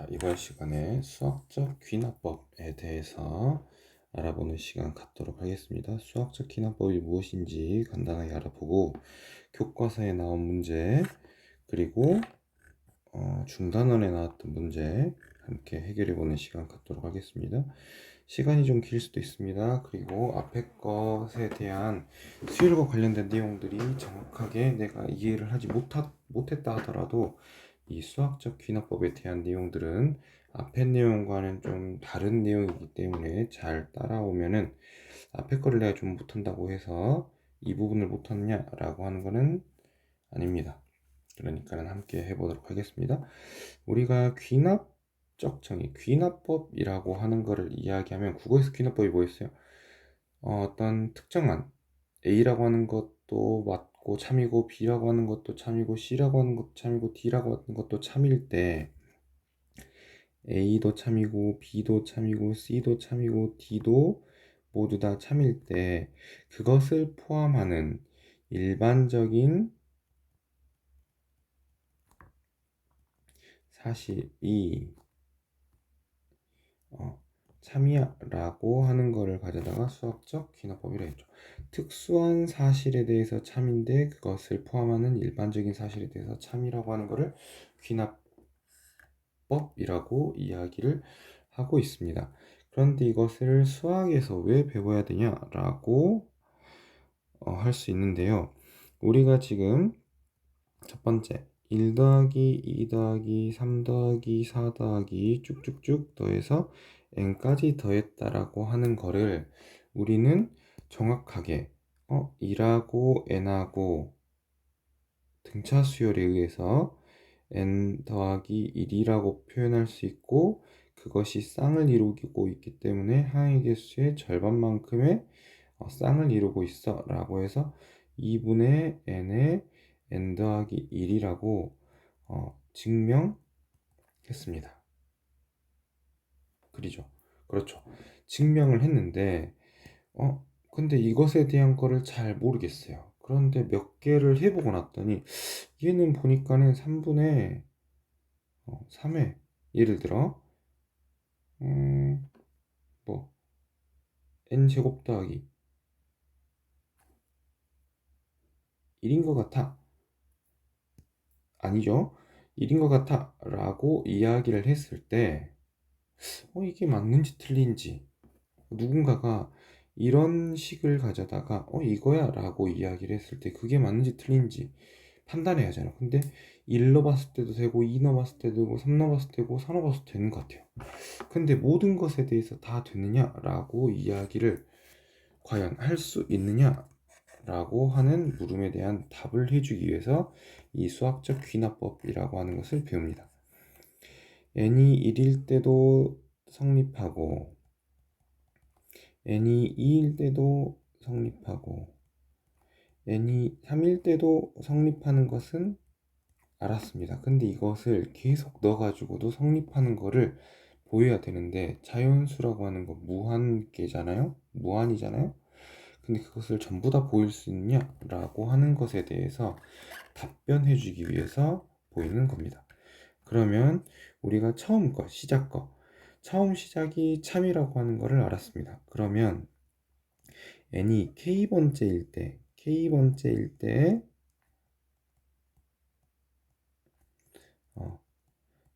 자, 이번 시간에 수학적 귀납법에 대해서 알아보는 시간 갖도록 하겠습니다. 수학적 귀납법이 무엇인지 간단하게 알아보고 교과서에 나온 문제 그리고 중단원에 나왔던 문제 함께 해결해 보는 시간 갖도록 하겠습니다. 시간이 좀 길 수도 있습니다. 그리고 앞에 것에 대한 수열과 관련된 내용들이 정확하게 내가 이해를 하지 못했다 하더라도 이 수학적 귀납법에 대한 내용들은 앞에 내용과는 좀 다른 내용이기 때문에 잘 따라오면은 앞에 거를 내가 좀 못한다고 해서 이 부분을 못하느냐라고 하는 거는 아닙니다. 그러니까 함께 해보도록 하겠습니다. 우리가 귀납적 정의, 귀납법이라고 하는 거를 이야기하면 국어에서 귀납법이 뭐였어요? 어떤 특정한 A라고 하는 것도 맞고 참이고 B라고 하는 것도 참이고 C라고 하는 것도 참이고 D라고 하는 것도 참일 때 A도 참이고 B도 참이고 C도 참이고 D도 모두 다 참일 때 그것을 포함하는 일반적인 사실이 참이야 라고 하는 거를 가져다가 수학적 귀납법이라 했죠. 특수한 사실에 대해서 참인데 그것을 포함하는 일반적인 사실에 대해서 참이라고 하는 거를 귀납법이라고 이야기를 하고 있습니다. 그런데 이것을 수학에서 왜 배워야 되냐라고 할 수 있는데요. 우리가 지금 첫 번째 1 더하기 2 더하기 3 더하기 4 더하기 쭉쭉쭉 더해서 n까지 더했다라고 하는 거를 우리는 정확하게 2하고 n하고 등차 수열에 의해서 n 더하기 1이라고 표현할 수 있고 그것이 쌍을 이루고 있기 때문에 항의 개수의 절반만큼의 쌍을 이루고 있어 라고 해서 2분의 n의 n 더하기 1이라고 증명했습니다. 그렇죠. 증명을 했는데 근데 이것에 대한 거를 잘 모르겠어요. 그런데 몇 개를 해보고 났더니 얘는 보니까는 3분의 3회 예를 들어 뭐 n제곱 더하기 1인 것 같아. 아니죠. 1인 것 같아 라고 이야기를 했을 때 이게 맞는지 틀린지 누군가가 이런 식을 가져다가 이거야 라고 이야기를 했을 때 그게 맞는지 틀린지 판단해야 하잖아. 근데 1 넣어봤을 때도 되고 2 넣어봤을 때도 되고 3 넣어봤을 때고 4 넣어봤을 때도 되는 것 같아요. 근데 모든 것에 대해서 다 되느냐 라고 이야기를 과연 할 수 있느냐 라고 하는 물음에 대한 답을 해주기 위해서 이 수학적 귀납법이라고 하는 것을 배웁니다. n이 1일 때도 성립하고 n이 2일 때도 성립하고 n이 3일 때도 성립하는 것은 알았습니다. 근데 이것을 계속 넣어가지고도 성립하는 거를 보여야 되는데 자연수라고 하는 거 무한계잖아요? 무한이잖아요? 근데 그것을 전부 다 보일 수 있냐? 라고 하는 것에 대해서 답변해 주기 위해서 보이는 겁니다. 그러면 우리가 처음 거, 처음 시작이 참이라고 하는 것을 알았습니다. 그러면 n이 k번째일 때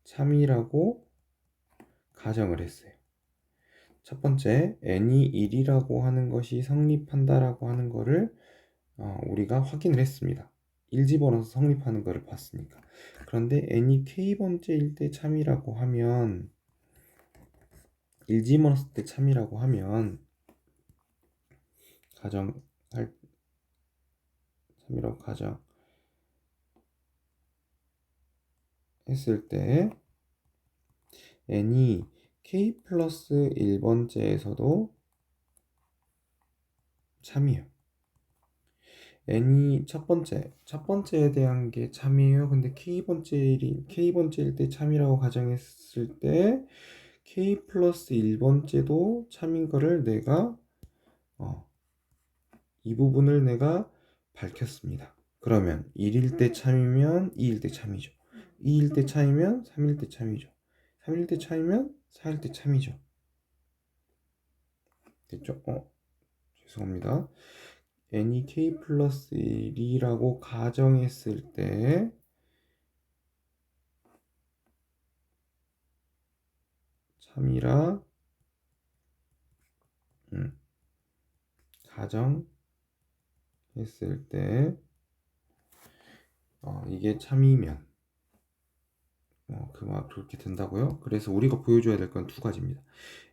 참이라고 가정을 했어요. 첫 번째 n이 1이라고 하는 것이 성립한다라고 하는 거를 우리가 확인을 했습니다. 1 집어넣어서 성립하는 것을 봤으니까. 그런데 n이 k번째일 때 참이라고 하면 1 집어넣었을 때 참이라고 하면 참이라고 가정했을 때 n이 k 플러스 1번째에서도 참이에요. n이 첫 번째에 대한 게 참이에요. 근데 k번째일 때 참이라고 가정했을 때 k 플러스 1번째도 참인 거를 내가 이 부분을 내가 밝혔습니다. 그러면 1일 때 참이면 2일 때 참이죠. 2일 때 참이면 3일 때 참이죠. 3일 때 참이면 4일 때 참이죠. 됐죠? 죄송합니다. n이 k 플러스 1이라고 가정했을 때 참이라 가정했을 때 이게 참이면 그렇게 된다고요? 그래서 우리가 보여줘야 될 건 두 가지입니다.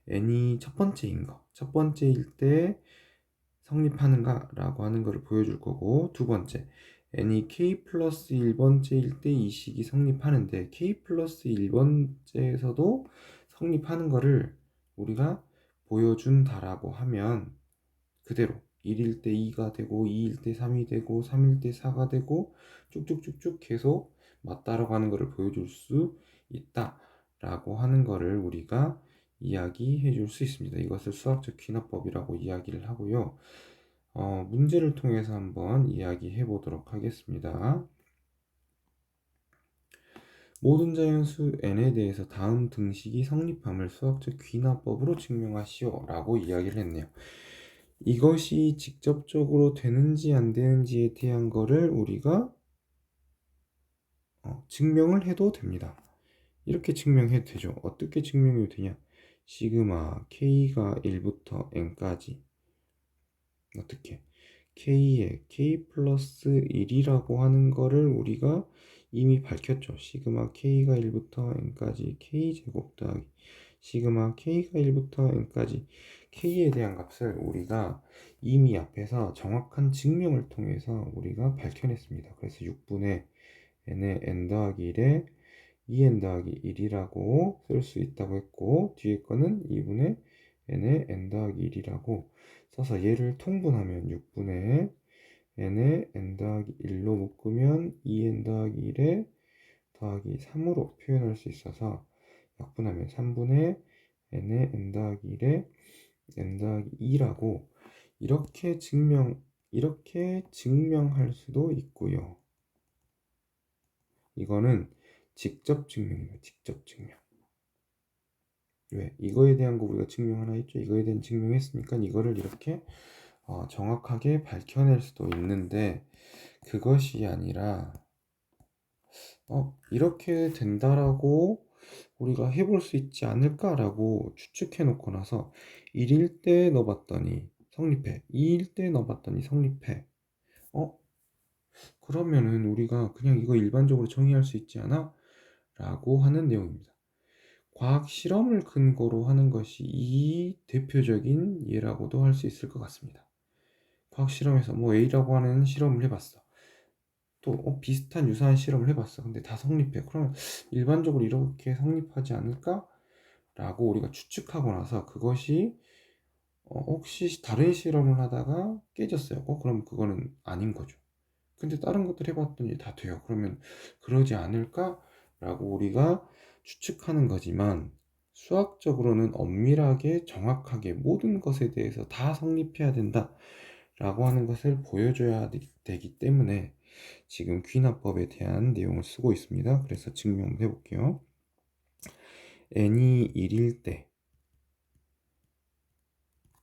n이 첫 번째인 거, 첫 번째일 때 성립하는가 라고 하는 것을 보여줄 거고, 두 번째, n이 k 플러스 1번째일 때 이 식이 성립하는데 k 플러스 1번째에서도 성립하는 거를 우리가 보여준다라고 하면 그대로 1일 때 2가 되고 2일 때 3이 되고 3일 때 4가 되고 쭉쭉쭉쭉 계속 맞다라고 하는 것을 보여줄 수 있다 라고 하는 것을 우리가 이야기해 줄 수 있습니다. 이것을 수학적 귀납법이라고 이야기를 하고요. 문제를 통해서 한번 이야기해 보도록 하겠습니다. 모든 자연수 n에 대해서 다음 등식이 성립함을 수학적 귀납법으로 증명하시오 라고 이야기를 했네요. 이것이 직접적으로 되는지 안 되는지에 대한 거를 우리가 증명을 해도 됩니다. 이렇게 증명해도 되죠. 어떻게 증명해도 되냐? 시그마 k가 1부터 n까지 어떻게 k에 k 플러스 1이라고 하는 거를 우리가 이미 밝혔죠. 시그마 k가 1부터 n까지 k제곱 더하기 시그마 k가 1부터 n까지 k에 대한 값을 우리가 이미 앞에서 정확한 증명을 통해서 우리가 밝혀냈습니다. 그래서 6분의 n의 n 더하기 1에 2n 더하기 1이라고 쓸 수 있다고 했고, 뒤에 거는 2분의 n의 n 더하기 1이라고 써서 얘를 통분하면 6분의 n의 n 더하기 1로 묶으면 2n 더하기 1에 더하기 3으로 표현할 수 있어서 약분하면 3분의 n의 n 더하기 1에 n 더하기 2라고 이렇게 증명할 수도 있고요. 이거는 직접 증명이에요. 직접 증명. 왜? 이거에 대한 거 우리가 증명 하나 했죠. 이거에 대한 증명했으니까 이거를 이렇게 정확하게 밝혀낼 수도 있는데, 그것이 아니라 이렇게 된다라고 우리가 해볼 수 있지 않을까라고 추측해 놓고 나서 1일 때 넣어봤더니 성립해, 2일 때 넣어봤더니 성립해. 그러면은 우리가 그냥 이거 일반적으로 정의할 수 있지 않아? 라고 하는 내용입니다. 과학 실험을 근거로 하는 것이 이 대표적인 예라고도 할 수 있을 것 같습니다. 과학 실험에서 뭐 A라고 하는 실험을 해봤어. 또 비슷한 유사한 실험을 해봤어. 근데 다 성립해. 그러면 일반적으로 이렇게 성립하지 않을까? 라고 우리가 추측하고 나서 그것이 혹시 다른 실험을 하다가 깨졌어요. 그럼 그거는 아닌 거죠. 근데 다른 것들 해봤더니 다 돼요. 그러면 그러지 않을까? 라고 우리가 추측하는 거지만 수학적으로는 엄밀하게 정확하게 모든 것에 대해서 다 성립해야 된다 라고 하는 것을 보여줘야 되기 때문에 지금 귀납법에 대한 내용을 쓰고 있습니다. 그래서 증명을 해볼게요. n이 1일 때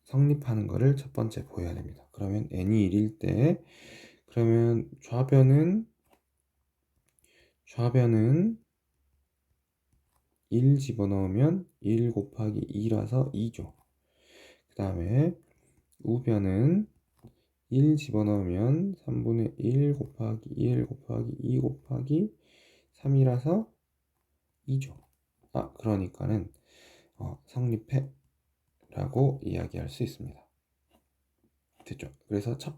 성립하는 것을 첫 번째 보여야 됩니다. 그러면 n이 1일 때 그러면 좌변은 1 집어넣으면 1 곱하기 2라서 2죠. 그 다음에 우변은 1 집어넣으면 3분의 1 곱하기 1 곱하기 2 곱하기 3이라서 2죠. 그러니까는 성립해 라고 이야기할 수 있습니다. 됐죠? 그래서 첫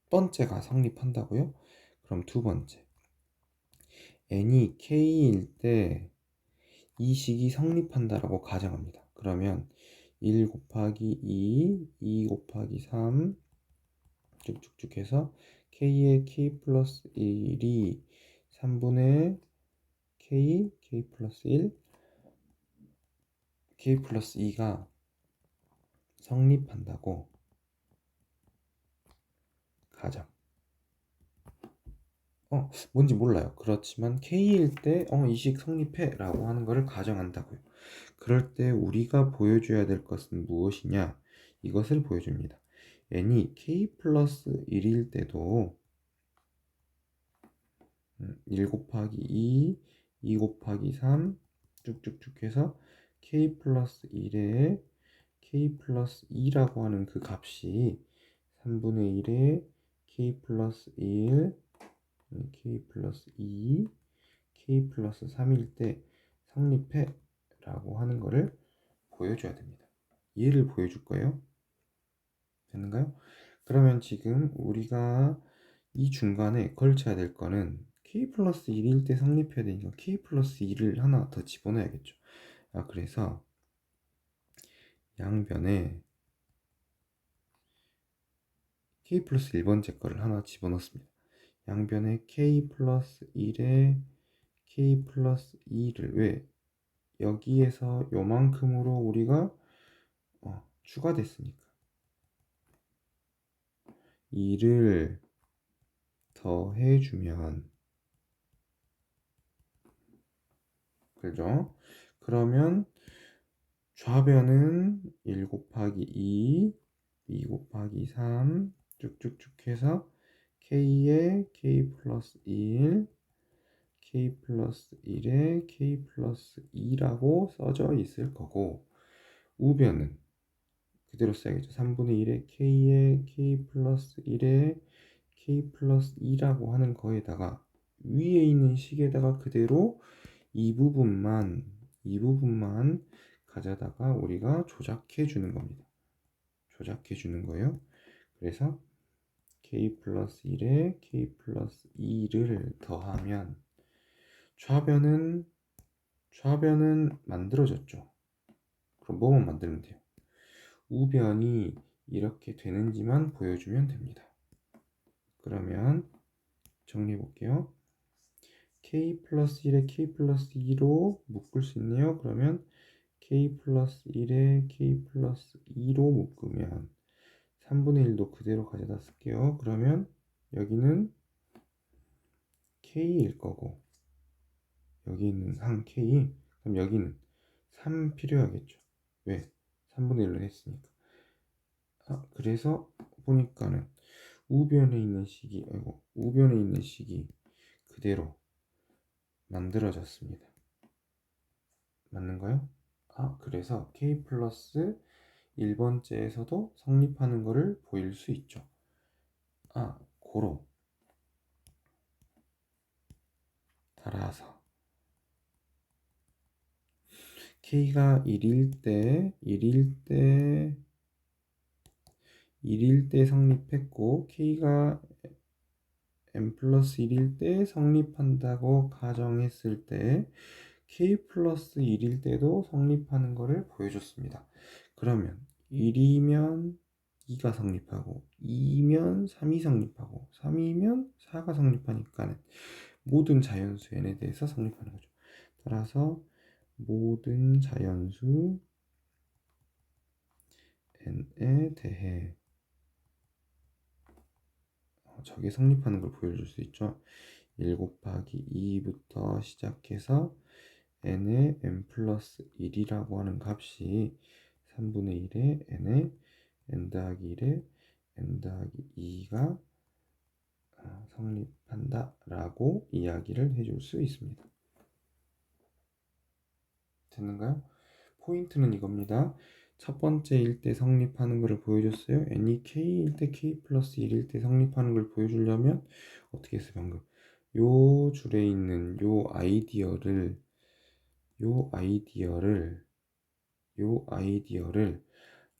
번째가 성립한다고요? 그럼 두 번째, n이 k일 때 이 식이 성립한다라고 가정합니다. 그러면 1 곱하기 2, 2 곱하기 3 쭉쭉쭉 해서 k의 k 플러스 1이 3분의 k 플러스 1, k 플러스 2가 성립한다고 가정. 뭔지 몰라요. 그렇지만 K일 때 이 식 성립해 라고 하는 것을 가정한다고요. 그럴 때 우리가 보여줘야 될 것은 무엇이냐? 이것을 보여줍니다. n이 k 플러스 1일 때도 1 곱하기 2, 2 곱하기 3 쭉쭉쭉 해서 k 플러스 1에 k 플러스 2라고 하는 그 값이 3분의 1에 k 플러스 1, k 플러스 2, k 플러스 3일 때 성립해 라고 하는 것을 보여줘야 됩니다. 얘를 보여줄 거예요. 됐는가요? 그러면 지금 우리가 이 중간에 걸쳐야 될 거는 k 플러스 1일 때 성립해야 되니까 k 플러스 2를 하나 더 집어넣어야겠죠. 그래서 양변에 k 플러스 1번째 거를 하나 집어넣습니다. 양변에 k 플러스 1에 k 플러스 2를 왜 여기에서 요만큼으로 우리가 추가됐으니까 2를 더해주면 그죠? 그러면 좌변은 1 곱하기 2, 2 곱하기 3 쭉쭉쭉 해서 k에 k 플러스 1, k 플러스 1에 k 플러스 2라고 써져 있을 거고 우변은 그대로 써야겠죠. 3분의 1에 k에 k 플러스 1에 k 플러스 2라고 하는 거에다가 위에 있는 식에다가 그대로 이 부분만 가져다가 우리가 조작해 주는 겁니다. 조작해 주는 거예요. 그래서 k 플러스 1에 k 플러스 2를 더하면 좌변은 만들어졌죠. 그럼 뭐만 만들면 돼요? 우변이 이렇게 되는지만 보여주면 됩니다. 그러면 정리해 볼게요. k 플러스 1에 k 플러스 2로 묶을 수 있네요. 그러면 k 플러스 1에 k 플러스 2로 묶으면 3분의 1도 그대로 가져다 쓸게요. 그러면 여기는 k일 거고 여기 있는 한 k 그럼 여기는 3 필요하겠죠. 왜? 3분의 1로 했으니까. 그래서 보니까는 우변에 있는 식이 그대로 만들어졌습니다. 맞는가요? 그래서 k 플러스 1번째에서도 성립하는 것을 보일 수 있죠. 고로 따라서 k가 1일 때 성립했고 k가 n 플러스 1일 때 성립한다고 가정했을 때 k 플러스 1일 때도 성립하는 것을 보여줬습니다. 그러면 1이면 2가 성립하고 2면 3이 성립하고 3이면 4가 성립하니까 모든 자연수 n에 대해서 성립하는 거죠. 따라서 모든 자연수 n에 대해 저게 성립하는 걸 보여줄 수 있죠. 1 곱하기 2부터 시작해서 n의 n 플러스 1이라고 하는 값이 3분의 1에 n의 n 더하기 1에 n 더하기 2가 성립한다 라고 이야기를 해줄 수 있습니다. 됐는가요? 포인트는 이겁니다. 첫 번째일 때 성립하는 것을 보여줬어요. n이 k일 때 k 플러스 1일 때 성립하는 걸 보여주려면 어떻게 했어요 방금? 요 줄에 있는 요 아이디어를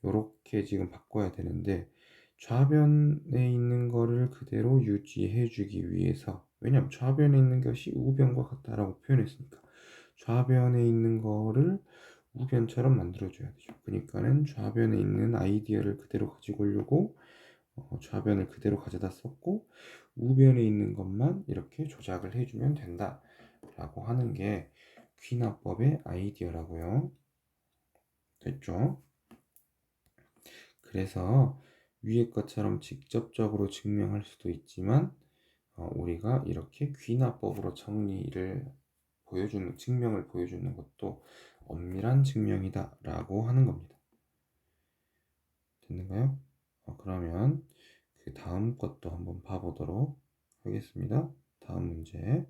요렇게 지금 바꿔야 되는데 좌변에 있는 거를 그대로 유지해 주기 위해서 왜냐면 좌변에 있는 것이 우변과 같다라고 표현했으니까 좌변에 있는 거를 우변처럼 만들어줘야 되죠. 그러니까는 좌변에 있는 아이디어를 그대로 가지고 오려고 좌변을 그대로 가져다 썼고 우변에 있는 것만 이렇게 조작을 해주면 된다 라고 하는 게 귀납법의 아이디어라고요. 됐죠? 그래서 위에 것처럼 직접적으로 증명할 수도 있지만 우리가 이렇게 귀납법으로 정리를 보여주는, 증명을 보여주는 것도 엄밀한 증명이다 라고 하는 겁니다. 됐는가요? 그러면 그 다음 것도 한번 봐보도록 하겠습니다. 다음 문제.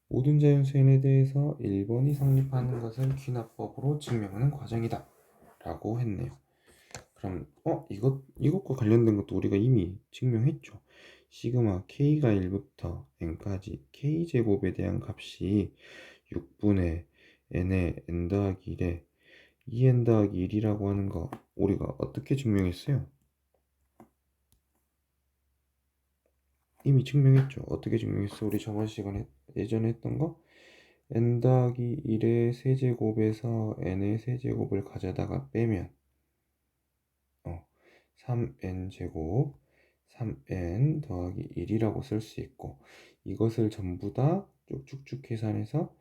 모든 자연수행에 대해서 1번이 성립하는 것을 귀납법으로 증명하는 과정이다 라고 했네요. 그럼 이것과 관련된 것도 우리가 이미 증명했죠. 시그마 k가 1부터 n까지 k제곱에 대한 값이 6분의 n의 n 더하기 1에 2n 더하기 1이라고 하는 거 우리가 어떻게 증명했어요? 이미 증명했죠. 어떻게 증명했어? 우리 저번 시간에 예전에 했던 거 n 더하기 1의 세제곱에서 n의 세제곱을 가져다가 빼면 3n 제곱 3n 더하기 1이라고 쓸 수 있고, 이것을 전부 다 쭉쭉쭉 계산해서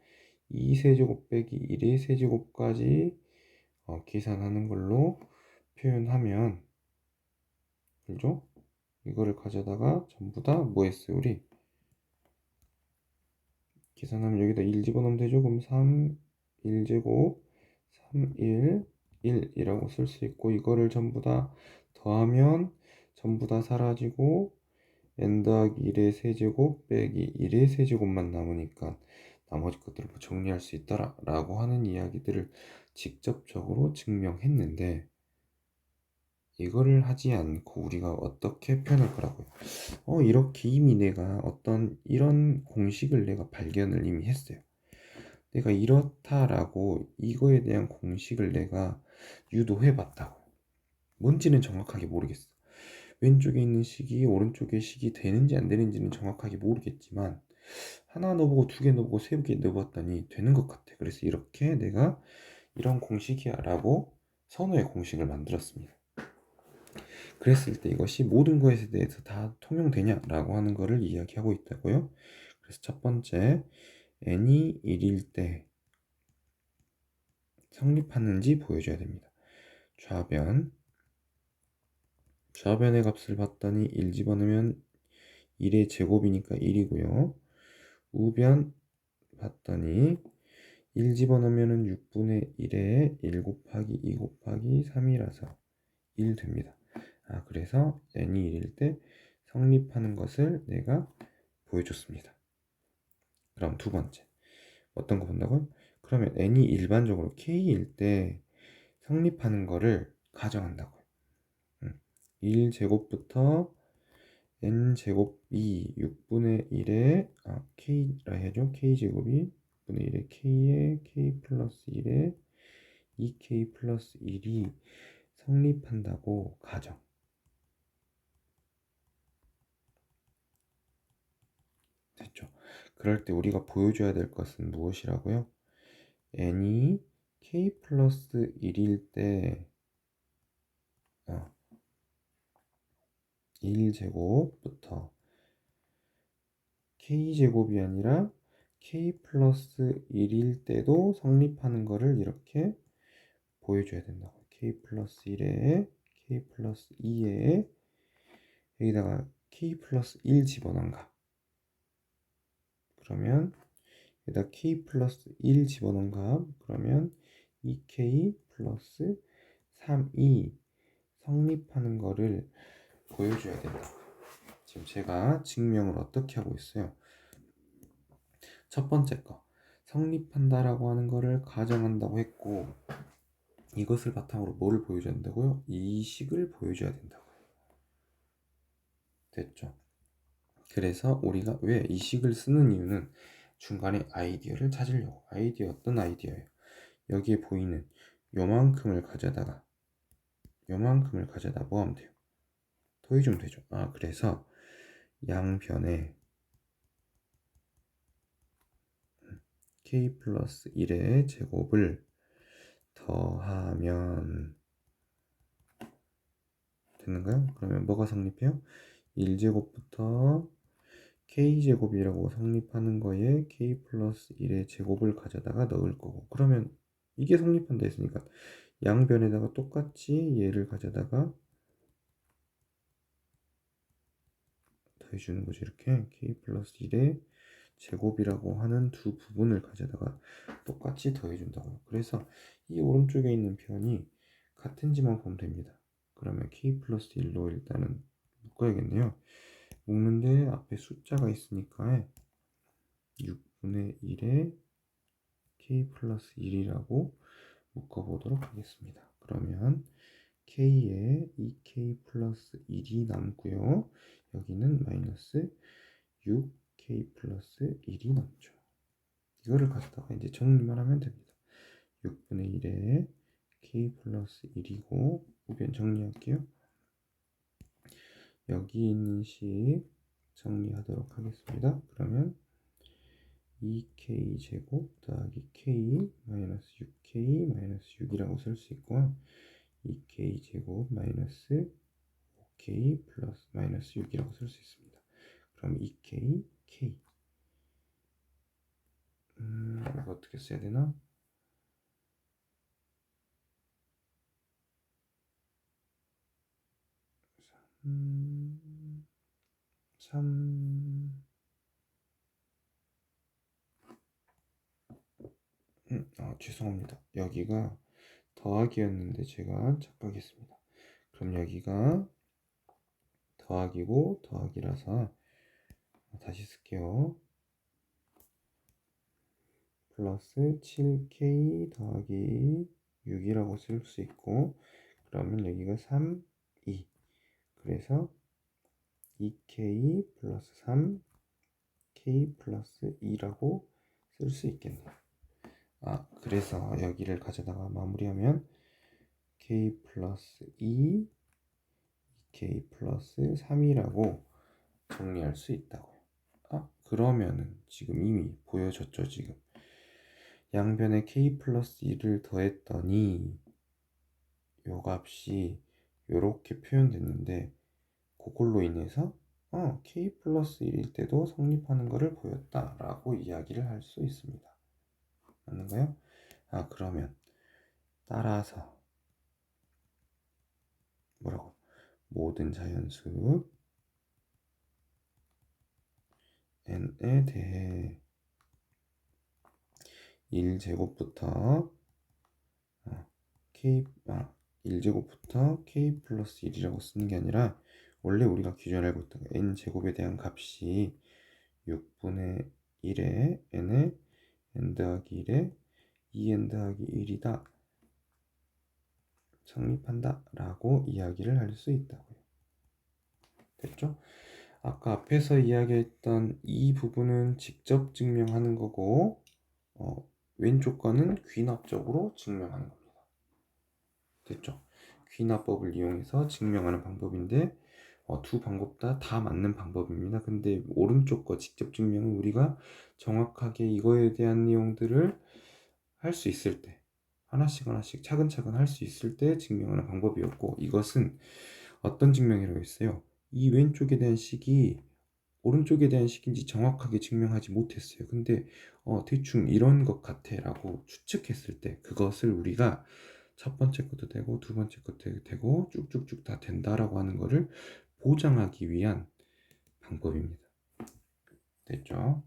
2세제곱 빼기 1의 세제곱까지 계산하는 걸로 표현하면, 그죠? 이거를 가져다가 전부 다 뭐 했어요 우리? 계산하면 여기다 1 집어넣으면 되죠. 그럼 3 1제곱 3 1 1이라고 쓸 수 있고, 이거를 전부 다 더하면 전부 다 사라지고 n 더하기 1의 세제곱 빼기 1의 세제곱만 남으니까 나머지 것들을 뭐 정리할 수 있더라 라고 하는 이야기들을 직접적으로 증명했는데, 이거를 하지 않고 우리가 어떻게 표현할 거라고요? 이렇게 이미 내가 어떤 이런 공식을 내가 발견을 이미 했어요. 내가 이렇다라고 이거에 대한 공식을 내가 유도해 봤다고. 뭔지는 정확하게 모르겠어. 왼쪽에 있는 식이 오른쪽에 식이 되는지 안 되는지는 정확하게 모르겠지만, 하나 넣어보고 두 개 넣어보고 세 개 넣어봤더니 되는 것 같아. 그래서 이렇게 내가 이런 공식이야 라고 선호의 공식을 만들었습니다. 그랬을 때 이것이 모든 것에 대해서 다 통용되냐 라고 하는 것을 이야기하고 있다고요. 그래서 첫 번째, n이 1일 때 성립하는지 보여줘야 됩니다. 좌변의 값을 봤더니 1 집어넣으면 1의 제곱이니까 1이고요. 우변 봤더니 1 집어넣으면 6분의 1에 1 곱하기 2 곱하기 3이라서 1 됩니다. 그래서 n이 1일 때 성립하는 것을 내가 보여줬습니다. 그럼 두 번째, 어떤 거 본다고요? 그러면 n이 일반적으로 k일 때 성립하는 거를 가정한다고요. 1제곱부터 n제곱이 6분의 1에 k라 해야죠. k제곱이 6분의 1에 k에 k 플러스 1에 2k 플러스 1이 성립한다고 가정. 됐죠? 그럴 때 우리가 보여줘야 될 것은 무엇이라고요? n이 k 플러스 1일 때 1제곱부터 k제곱이 아니라 k 플러스 1일 때도 성립하는 거를 이렇게 보여줘야 된다고. k 플러스 1에 k 플러스 2에 여기다가 k 플러스 1 집어넣은 값. 그러면 여기다 k 플러스 1 집어넣은 값. 그러면 2k 플러스 3이 성립하는 거를 보여줘야 된다. 지금 제가 증명을 어떻게 하고 있어요? 첫 번째 거, 성립한다라고 하는 거를 가정한다고 했고, 이것을 바탕으로 뭐를 보여줘야 된다고요? 이 식을 보여줘야 된다고요. 됐죠? 그래서 우리가 왜 이 식을 쓰는 이유는 중간에 아이디어를 찾으려고. 아이디어, 어떤 아이디어예요? 여기에 보이는 요만큼을 가져다가 뭐 하면 돼요? 더해주면 되죠. 그래서 양변에 k 플러스 1의 제곱을 더하면 되는가요? 그러면 뭐가 성립해요? 1제곱부터 k제곱이라고 성립하는 거에 k 플러스 1의 제곱을 가져다가 넣을 거고, 그러면 이게 성립한다 했으니까 양변에다가 똑같이 얘를 가져다가 더해주는 거죠. 이렇게 k 플러스 1의 제곱이라고 하는 두 부분을 가져다가 똑같이 더해준다고요. 그래서 이 오른쪽에 있는 편이 같은지만 보면 됩니다. 그러면 k 플러스 1로 일단은 묶어야겠네요. 묶는데 앞에 숫자가 있으니까 6분의 1에 k 플러스 1이라고 묶어보도록 하겠습니다. 그러면 k에 2k 플러스 1이 남고요. 여기는 마이너스 6k 플러스 1이 남죠. 이거를 갖다가 이제 정리만 하면 됩니다. 6분의 1에 k 플러스 1이고 우변 정리할게요. 여기 있는 식 정리하도록 하겠습니다. 그러면 2k 제곱 더하기 k 마이너스 6k 마이너스 6이라고 쓸 수 있고 2k 제곱 마이너스 5k 플러스 마이너스 6이라고 쓸 수 있습니다. 그럼 2k k 이거 어떻게 써야 되나? 3 죄송합니다. 여기가 더하기였는데 제가 착각했습니다. 그럼 여기가 더하기고 더하기라서 다시 쓸게요. 플러스 7k 더하기 6이라고 쓸 수 있고 그러면 여기가 3, 2 그래서 2k 플러스 3 k 플러스 2라고 쓸 수 있겠네요. 그래서 여기를 가져다가 마무리하면 k 플러스 2 k 플러스 3이라고 정리할 수 있다고요. 그러면은 지금 이미 보여졌죠. 지금 양변에 k 플러스 2를 더했더니 요 값이 요렇게 표현됐는데 그걸로 인해서 k 플러스 1일 때도 성립하는 것을 보였다라고 이야기를 할 수 있습니다. 맞는가요? 그러면 따라서 뭐라고? 모든 자연수 n에 대해 1제곱부터 k 1제곱부터 k 플러스 1이라고 쓰는 게 아니라 원래 우리가 기존에 알고 있던 n제곱에 대한 값이 6분의 1에 n에 n 더하기 1에 2n 더하기 1이다 성립한다 라고 이야기를 할 수 있다고요. 됐죠? 아까 앞에서 이야기했던 이 부분은 직접 증명하는 거고 왼쪽 거는 귀납적으로 증명하는 겁니다. 됐죠? 귀납법을 이용해서 증명하는 방법인데 두 방법 다 맞는 방법입니다. 근데 오른쪽 거 직접 증명은 우리가 정확하게 이거에 대한 내용들을 할 수 있을 때 하나씩 차근차근 할 수 있을 때 증명하는 방법이었고 이것은 어떤 증명이라고 했어요? 이 왼쪽에 대한 식이 오른쪽에 대한 식인지 정확하게 증명하지 못했어요. 근데 대충 이런 것 같아 라고 추측했을 때 그것을 우리가 첫 번째 것도 되고 두 번째 것도 되고 쭉쭉쭉 다 된다라고 하는 거를 보장하기 위한 방법입니다. 됐죠?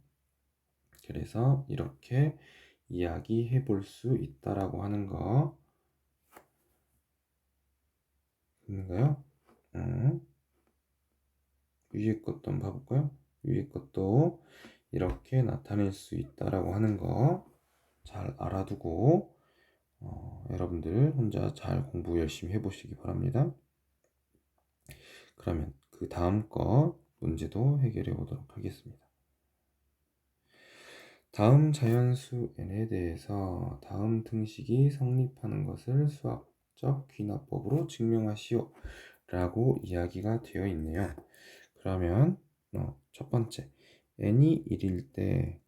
그래서 이렇게 이야기해 볼 수 있다라고 하는 거 있는가요? 위에 것도 한번 봐볼까요? 위에 것도 이렇게 나타낼 수 있다라고 하는 거 잘 알아두고 여러분들 혼자 잘 공부 열심히 해보시기 바랍니다. 그러면 그 다음 거 문제도 해결해 보도록 하겠습니다. 다음 자연수 n에 대해서 다음 등식이 성립하는 것을 수학적 귀납법으로 증명하시오 라고 이야기가 되어 있네요. 그러면 첫 번째 n이 1일 때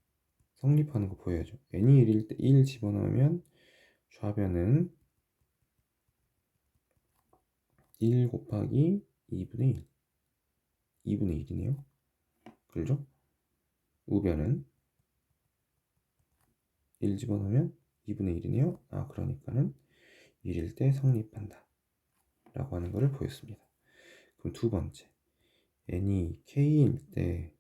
성립하는 거 보여야죠. n이 1일 때 1 집어넣으면 좌변은 1 곱하기 2분의 1 2분의 1이네요. 그렇죠? 우변은 1 집어넣으면 2분의 1이네요. 그러니까는 1일 때 성립한다 라고 하는 것을 보였습니다. 그럼 두 번째 n이 k일 때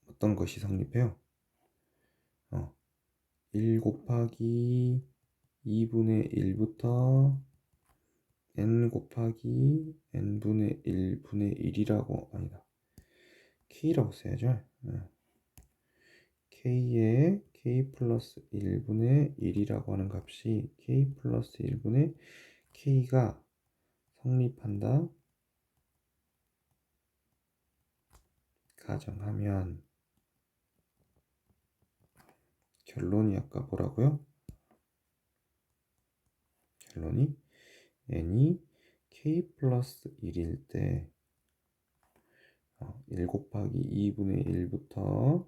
어떤 것이 성립해요? 1 곱하기 2분의 1부터 n 곱하기 n분의 1분의 1이라고, 아니다, k라고 써야죠. k에 k 플러스 1분의 1이라고 하는 값이 k 플러스 1분의 k가 성립한다 가정하면 결론이 아까 뭐라고요? 결론이 n이 k 플러스 1일 때 1 곱하기 2분의 1부터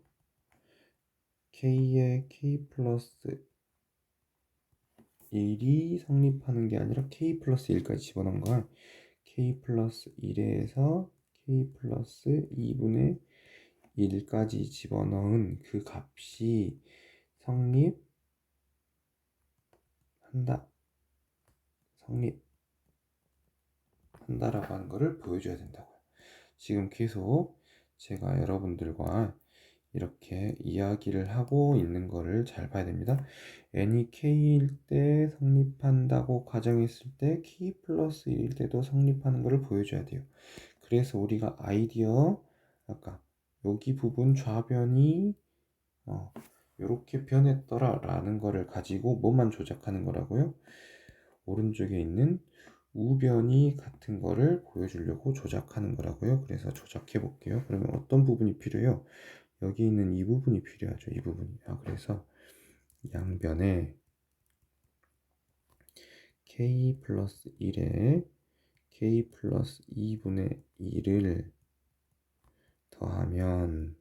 k에 k 플러스 1이 성립하는 게 아니라 k 플러스 1까지 집어넣은 거야. k 플러스 1에서 k 플러스 2분의 1까지 집어넣은 그 값이 성립한다. 성립한다라고 하는 거를 보여줘야 된다고요. 지금 계속 제가 여러분들과 이렇게 이야기를 하고 있는 거를 잘 봐야 됩니다. n이 k일 때 성립한다고 가정했을 때 k 플러스 1일 때도 성립하는 것을 보여줘야 돼요. 그래서 우리가 아이디어 아까 여기 부분 좌변이 이렇게 변했더라 라는 거를 가지고 뭐만 조작하는 거라고요? 오른쪽에 있는 우변이 같은 거를 보여주려고 조작하는 거라고요. 그래서 조작해 볼게요. 그러면 어떤 부분이 필요해요? 여기 있는 이 부분이 필요하죠. 이 부분이. 그래서 양변에 k 플러스 1에 k 플러스 2분의 1을 더하면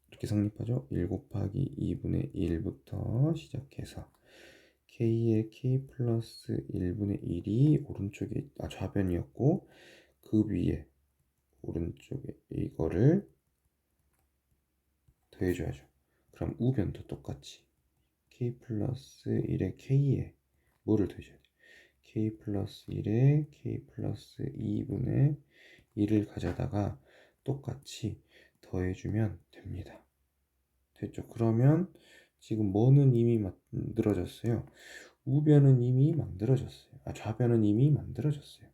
이렇게 성립하죠. 1 곱하기 2분의 1부터 시작해서 k의 k 플러스 1분의 1이 오른쪽에 좌변이었고 그 위에 오른쪽에 이거를 더해줘야죠. 그럼 우변도 똑같이 k 플러스 1에 k에 뭐를 더해줘야 돼? k 플러스 1에 k 플러스 2분의 1을 가져다가 똑같이 더해주면 됩니다. 됐죠? 그러면 지금 뭐는 이미 만들어졌어요. 우변은 이미 만들어졌어요. 좌변은 이미 만들어졌어요.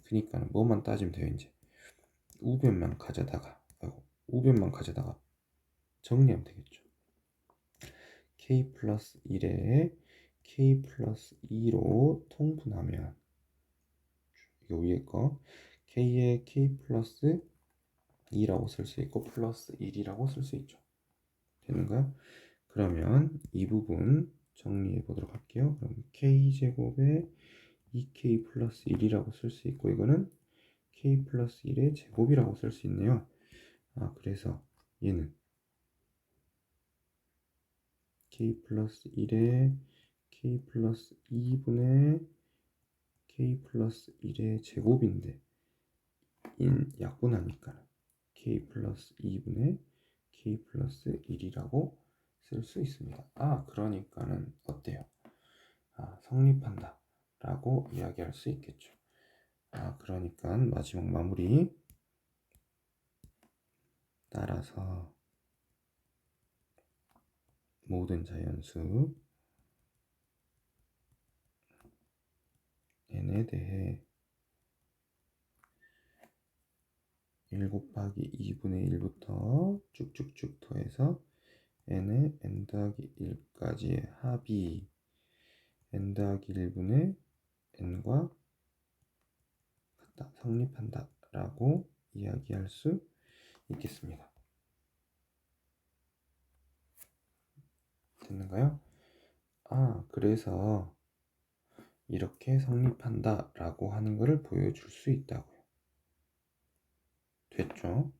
그러니까 뭐만 따지면 돼요. 이제 우변만 가져다가 정리하면 되겠죠. k 플러스 1에 k 플러스 2로 통분하면 이거 위에 거 k에 k 플러스 2라고 쓸 수 있고 플러스 1이라고 쓸 수 있죠. 되는가요? 그러면 이 부분 정리해 보도록 할게요. 그럼 k제곱에 2k 플러스 1이라고 쓸 수 있고 이거는 k 플러스 1의 제곱이라고 쓸 수 있네요. 그래서 얘는 k 플러스 1에 k 플러스 2분의 k 플러스 1의 제곱인데 약분하니까 k 플러스 2분의 k 플러스 1이라고 쓸 수 있습니다. 그러니까는 어때요? 성립한다 라고 이야기할 수 있겠죠. 그러니까 마지막 마무리 따라서 모든 자연수 n에 대해 1 곱하기 2분의 1부터 쭉쭉쭉 더해서 n의 n 더하기 1까지의 합이 n 더하기 1분의 n과 같다, 성립한다 라고 이야기할 수 있겠습니다. 됐는가요? 그래서 이렇게 성립한다 라고 하는 것을 보여줄 수 있다고요. 됐죠?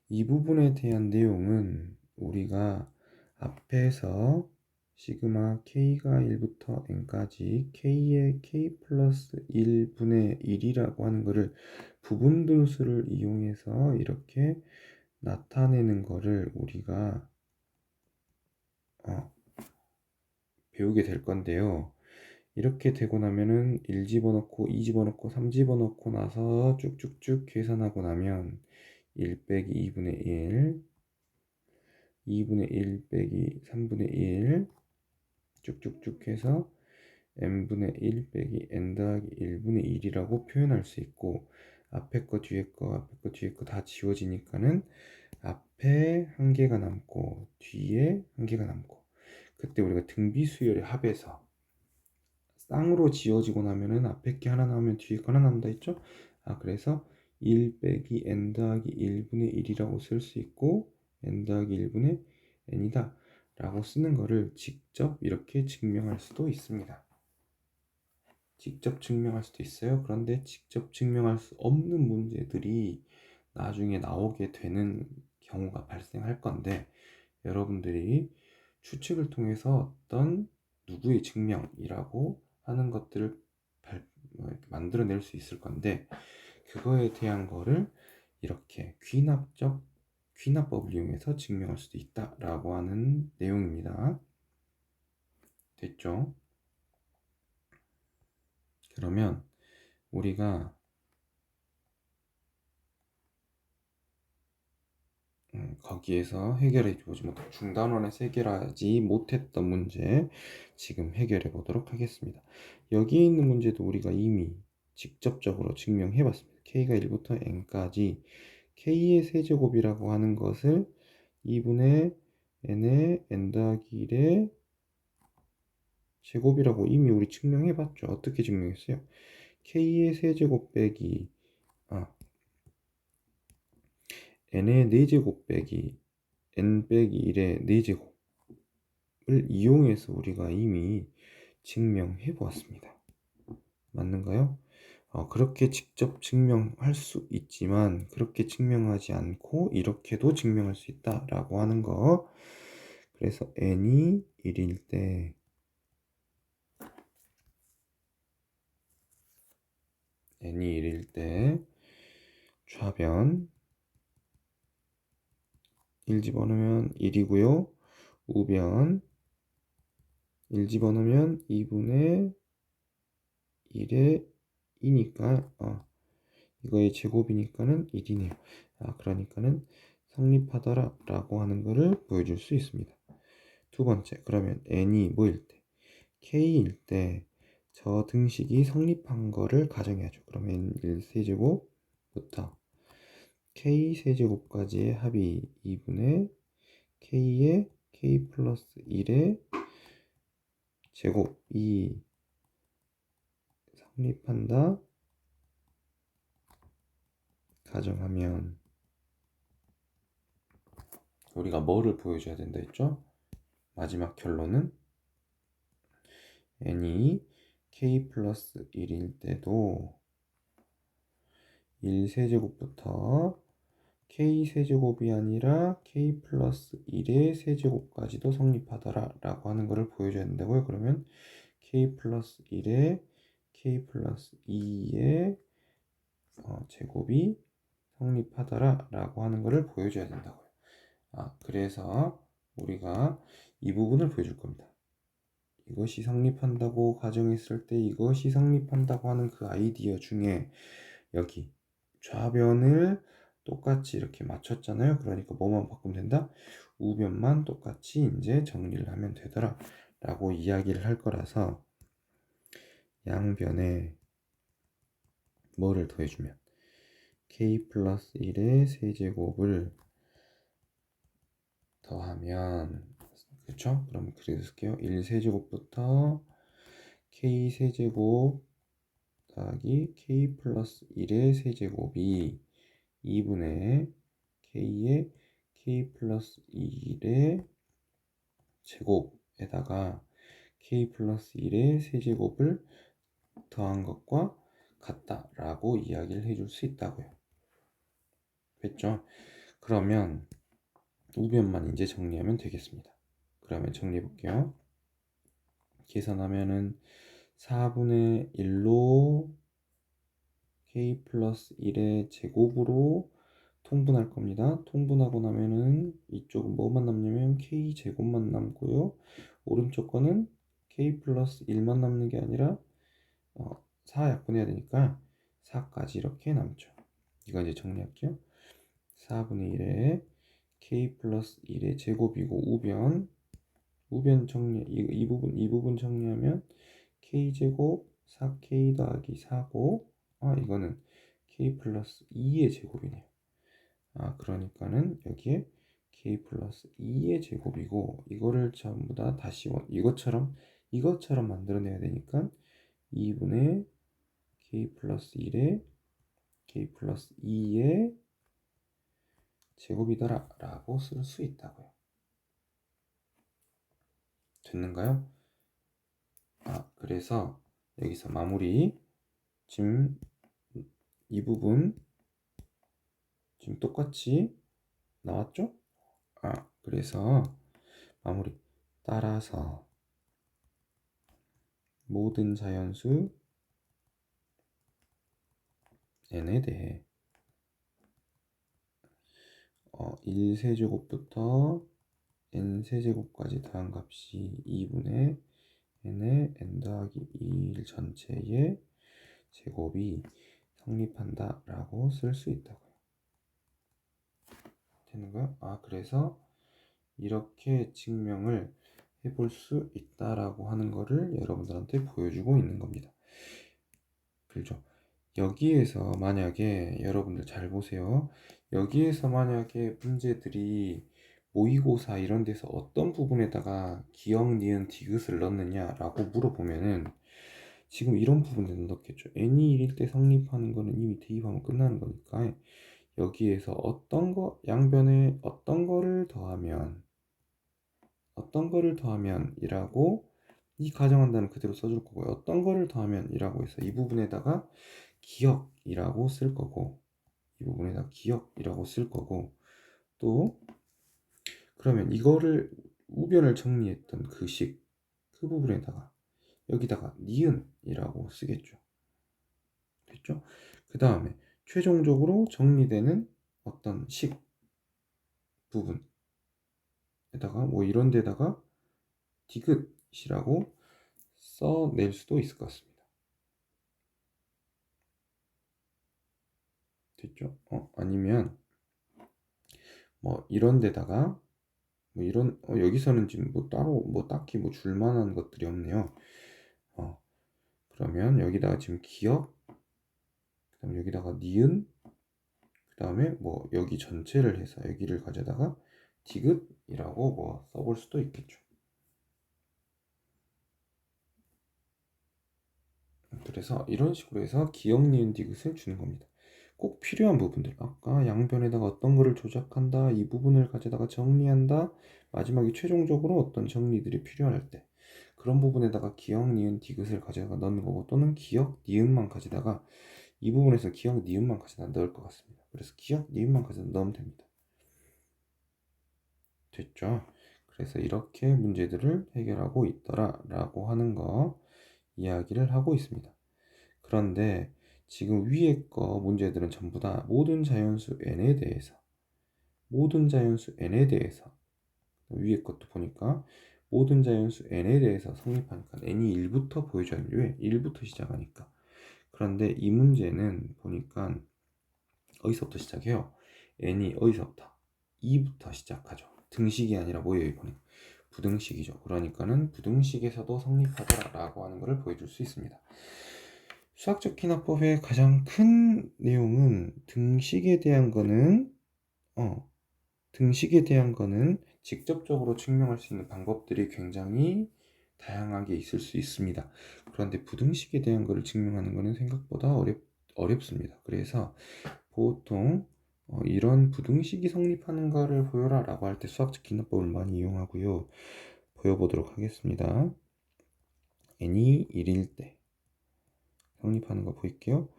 이 부분에 대한 내용은 우리가 앞에서 시그마 k가 1부터 n까지 k의 k 플러스 1분의 1이라고 하는 것을 부분분수를 이용해서 이렇게 나타내는 것을 우리가 배우게 될 건데요. 이렇게 되고 나면은 1 집어넣고 2 집어넣고 3 집어넣고 나서 쭉쭉쭉 계산하고 나면 1 빼기 2분의 1, 2분의 1 빼기 3분의 1 쭉쭉쭉 해서 n분의 1 빼기 n 더하기 1분의 1이라고 표현할 수 있고, 앞에 거 뒤에 거 앞에 거 뒤에 거 다 지워지니까는 앞에 한 개가 남고 뒤에 한 개가 남고, 그때 우리가 등비수열의 합에서 쌍으로 지워지고 나면은 앞에 게 하나 나오면 뒤에 거 하나 남다 했죠? 그래서 1 빼기 n 더하기 1분의 1이라고 쓸 수 있고, n 더하기 1분의 n이다 라고 쓰는 거를 직접 이렇게 증명할 수도 있습니다. 직접 증명할 수도 있어요. 그런데 직접 증명할 수 없는 문제들이 나중에 나오게 되는 경우가 발생할 건데, 여러분들이 추측을 통해서 어떤 누구의 증명이라고 하는 것들을 만들어낼 수 있을 건데, 그거에 대한 거를 이렇게 귀납법을 이용해서 증명할 수도 있다라고 하는 내용입니다. 됐죠? 그러면 우리가 거기에서 해결해 보지 못한 중단원에서 해결하지 못했던 문제 지금 해결해 보도록 하겠습니다. 여기에 있는 문제도 우리가 이미 직접적으로 증명해 봤습니다. k가 1부터 n까지 k의 세제곱이라고 하는 것을 2분의 n의 n 더하기 1의 제곱이라고 이미 우리 증명해 봤죠. 어떻게 증명했어요? k의 세제곱 빼기 n의 4제곱 빼기 n 빼기 1의 4제곱을 이용해서 우리가 이미 증명해 보았습니다. 맞는가요? 그렇게 직접 증명할 수 있지만 그렇게 증명하지 않고 이렇게도 증명할 수 있다라고 하는 거. 그래서 n이 1일 때 좌변 1 집어넣으면 1이고요. 우변 1 집어넣으면 2분의 1의 2니까 이거의 제곱이니까는 1이네요. 그러니까는 성립하더라 라고 하는 것을 보여줄 수 있습니다. 두 번째, 그러면 n이 뭐일 때? k일 때 저 등식이 성립한 거를 가정해야죠. 그러면 1세제곱부터 k 세제곱까지의 합이 2분의 k의 k 플러스 1의 제곱이 성립한다 가정하면 우리가 뭐를 보여줘야 된다 했죠? 마지막 결론은 n이 k 플러스 1일 때도 1세제곱부터 k 세제곱이 아니라 k 플러스 1의 세제곱까지도 성립하더라 라고 하는 것을 보여줘야 된다고요. 그러면 k 플러스 1의 k 플러스 2의 제곱이 성립하더라 라고 하는 것을 보여줘야 된다고요. 그래서 우리가 이 부분을 보여줄 겁니다. 이것이 성립한다고 가정했을 때 이것이 성립한다고 하는 그 아이디어 중에 여기 좌변을 똑같이 이렇게 맞췄잖아요. 그러니까 뭐만 바꾸면 된다? 우변만 똑같이 이제 정리를 하면 되더라 라고 이야기를 할 거라서, 양변에 뭐를 더해주면 k 플러스 1의 세제곱을 더하면, 그렇죠? 그럼 그래서 쓸게요. 1세제곱부터 k 세제곱 더하기 k 플러스 1의 세제곱이 2분의 k의 k 플러스 1의 제곱에다가 k 플러스 1의 세제곱을 더한 것과 같다라고 이야기를 해줄 수 있다고요. 됐죠? 그러면 우변만 이제 정리하면 되겠습니다. 그러면 정리해 볼게요. 계산하면은 4분의 1로 k 플러스 1의 제곱으로 통분할 겁니다. 통분하고 나면은 이쪽은 뭐만 남냐면 k 제곱만 남고요. 오른쪽 거는 k 플러스 1만 남는 게 아니라 4 약분해야 되니까 4까지 이렇게 남죠. 이거 이제 정리할게요. 4분의 1에 k 플러스 1의 제곱이고 우변 정리 이 부분 정리하면 k제곱 4k 더하기 4고 이거는 k 플러스 2의 제곱이네요. 그러니까는 여기에 k 플러스 2의 제곱이고 이거를 전부 다 다시 이것처럼 만들어내야 되니까 2분의 k 플러스 1에 k 플러스 2의 제곱이더라 라고 쓸 수 있다고요. 됐는가요? 그래서 여기서 마무리. 지금 이 부분 지금 똑같이 나왔죠? 그래서 마무리. 따라서 모든 자연수 n에 대해 1세제곱부터 n세제곱까지 더한 값이 2분의 n의 n 더하기 2일 전체의 제곱이 성립한다 라고 쓸 수 있다고요. 되는가요? 그래서 이렇게 증명을 해볼 수 있다라고 하는 거를 여러분들한테 보여주고 있는 겁니다. 그렇죠? 여기에서 만약에 여러분들 잘 보세요. 여기에서 만약에 문제들이 모의고사 이런 데서 어떤 부분에다가 기억, 니은, 디귿을 넣느냐라고 물어보면은 지금 이런 부분에는 넣겠죠. n이 1일 때 성립하는 거는 이미 대입하면 끝나는 거니까 여기에서 어떤 거 양변에 어떤 거를 더하면 이라고 이 가정한다는 그대로 써줄 거고요. 어떤 거를 더하면 이라고 해서 이 부분에다가 기억이라고 쓸 거고 이 부분에다 기억이라고 쓸 거고 또 그러면 이거를 우변을 정리했던 그 부분에다가 여기다가 니은이라고 쓰겠죠. 됐죠? 그 다음에 최종적으로 정리되는 어떤 식 부분에다가 뭐 이런 데다가 디귿이라고 써낼 수도 있을 것 같습니다. 됐죠? 아니면 뭐 이런 데다가 뭐 이런 여기서는 지금 뭐 따로 뭐 딱히 뭐 줄만한 것들이 없네요. 그러면 여기다가 지금 기억, 그다음 여기다가 니은, 그다음에 뭐 여기 전체를 해서 여기를 가져다가 디귿이라고 뭐 써볼 수도 있겠죠. 그래서 이런 식으로 해서 기억, 니은, 디귿을 주는 겁니다. 꼭 필요한 부분들, 아까 양변에다가 어떤 거를 조작한다, 이 부분을 가져다가 정리한다, 마지막에 최종적으로 어떤 정리들이 필요할 때 그런 부분에다가 기억, 니은, 디귿을 가져다가 넣는 거고 또는 기억, 니은만 가져다가 이 부분에서 기억, 니은만 가져다 넣을 것 같습니다. 그래서 기억, 니은만 가져다 넣으면 됩니다. 됐죠? 그래서 이렇게 문제들을 해결하고 있더라 라고 하는 거 이야기를 하고 있습니다. 그런데 지금 위에 거 문제들은 전부 다 모든 자연수 n에 대해서 위에 것도 보니까 모든 자연수 n에 대해서 성립하니까 n이 1부터 보여줘야 돼요. 왜? 1부터 시작하니까. 그런데 이 문제는 보니까 어디서부터 시작해요? n이 어디서부터? 2부터 시작하죠. 등식이 아니라 뭐예요? 이번에 부등식이죠. 그러니까는 부등식에서도 성립하더라라고 하는 것을 보여줄 수 있습니다. 수학적 기납법의 가장 큰 내용은 등식에 대한 거는 직접적으로 증명할 수 있는 방법들이 굉장히 다양하게 있을 수 있습니다. 그런데 부등식에 대한 것을 증명하는 것은 생각보다 어렵습니다. 그래서 보통 이런 부등식이 성립하는 것을 보여라 라고 할 때 수학적 기납법을 많이 이용하고요. 보여보도록 하겠습니다. n이 1일 때 성립하는 거 보일게요.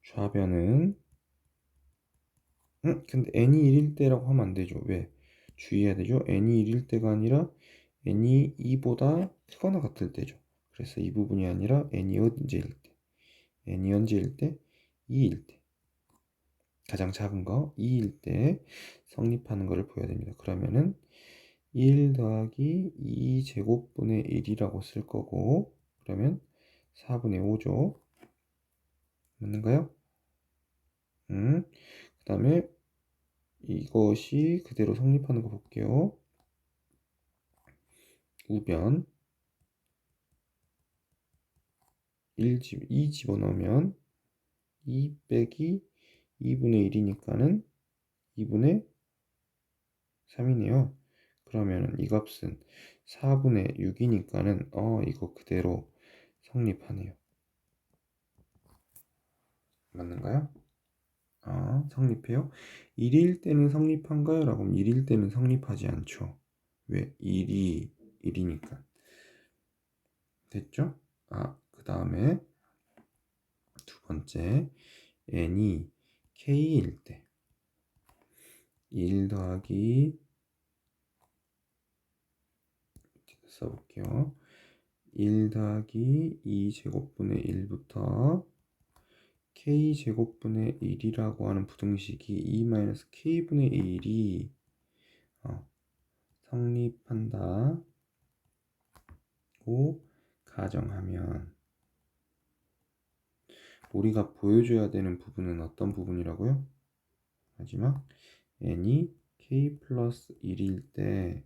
좌변은 근데 n이 1일 때라고 하면 안 되죠. 왜? 주의해야 되죠. n이 1일 때가 아니라 n이 2보다 크거나 같을 때죠. 그래서 이 부분이 아니라 n이 언제일 때? n이 언제일 때? 2일 때. 가장 작은 거 2일 때 성립하는 것을 보여야 됩니다. 그러면은 1 더하기 2제곱분의 1이라고 쓸 거고, 그러면 4분의 5죠. 맞는가요? 그 다음에 이것이 그대로 성립하는 거 볼게요. 우변 2 집어넣으면 2 빼기 2분의 1이니까는 2분의 3이네요. 그러면 이 값은 4분의 6이니까는 이거 그대로 성립하네요. 맞는가요? 성립해요? 1일 때는 성립한가요? 라고 하면 1일 때는 성립하지 않죠. 왜? 1이 1이니까. 됐죠? 그 다음에 두 번째, n이 k일 때 1 더하기 써볼게요. 1 더하기 2제곱분의 1부터 k제곱분의 1이라고 하는 부등식이 2-k분의 1이 성립한다고 가정하면 우리가 보여줘야 되는 부분은 어떤 부분이라고요? 마지막 n이 k 플러스 1일 때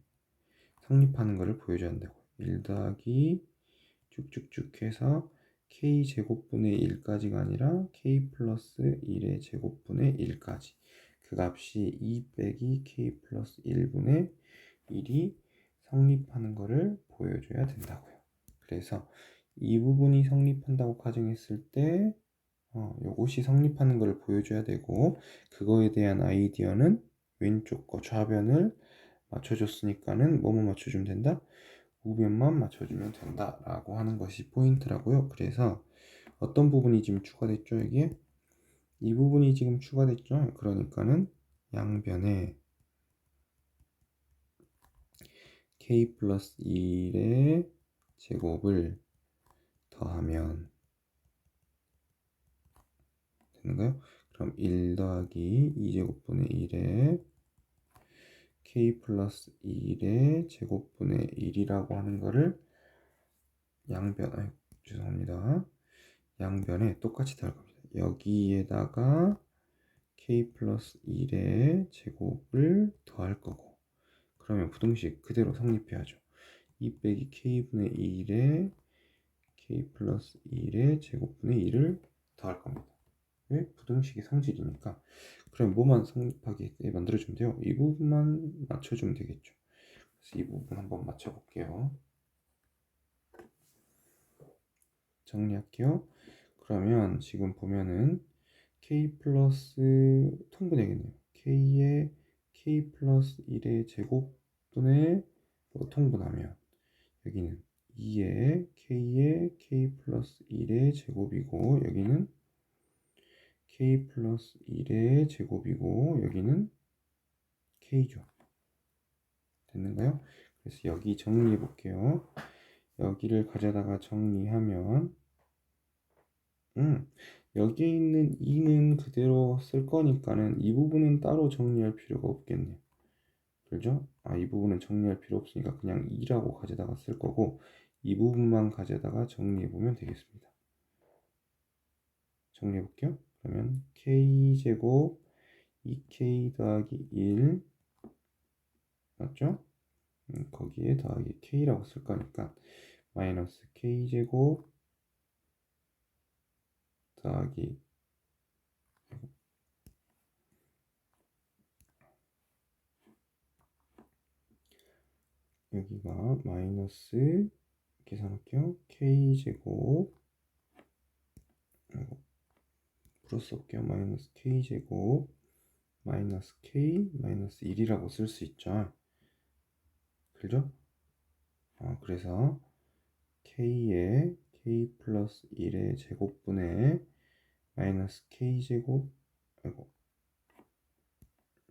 성립하는 것을 보여줘야 한다고. 1 더하기 쭉쭉쭉 해서 k 제곱분의 1까지가 아니라 k 플러스 1의 제곱분의 1까지, 그 값이 2 빼기 k 플러스 1분의 1이 성립하는 것을 보여줘야 된다고요. 그래서 이 부분이 성립한다고 가정했을 때 요것이 성립하는 것을 보여줘야 되고, 그거에 대한 아이디어는 왼쪽 거 좌변을 맞춰줬으니까는 뭐뭐 맞춰주면 된다? 우변만 맞춰주면 된다 라고 하는 것이 포인트라고요. 그래서 어떤 부분이 지금 추가됐죠? 여기에 이 부분이 지금 추가됐죠. 그러니까는 양변에 k 플러스 1의 제곱을 더하면 되는가요? 그럼 1 더하기 2제곱분의 1에 k 플러스 1의 제곱분의 1이라고 하는 거를 죄송합니다. 양변에 똑같이 더할 겁니다. 여기에다가 k 플러스 1의 제곱을 더할 거고, 그러면 부등식 그대로 성립해야죠. 2 빼기 k분의 1에 k 플러스 1의 제곱분의 1을 더할 겁니다. 왜? 부등식이 성질이니까. 그럼 뭐만 성립하게 만들어주면 돼요? 이 부분만 맞춰주면 되겠죠. 그래서 이 부분 한번 맞춰볼게요. 정리할게요. 그러면 지금 보면은 k 플러스 통분해야겠네요. k의 k 플러스 1의 제곱분의 통분하면 여기는 2의 k의 k 플러스 1의 제곱이고, 여기는 k 플러스 1의 제곱이고, 여기는 k죠. 됐는가요? 그래서 여기 정리해 볼게요. 여기를 가져다가 정리하면 여기 있는 2는 그대로 쓸 거니까는 이 부분은 따로 정리할 필요가 없겠네요. 그죠? 이 부분은 정리할 필요 없으니까 그냥 2라고 가져다가 쓸 거고, 이 부분만 가져다가 정리해 보면 되겠습니다. 정리해 볼게요. 그러면 k제곱 2k 더하기 1 맞죠? 거기에 더하기 k라고 쓸 거니까 마이너스 k제곱 더하기 여기가 마이너스, 계산할게요. k제곱 플러스 할게요. 마이너스 k제곱 마이너스 k 마이너스 1이라고 쓸 수 있죠. 그죠? 그래서 k의 k 플러스 1의 제곱분의 마이너스 k제곱,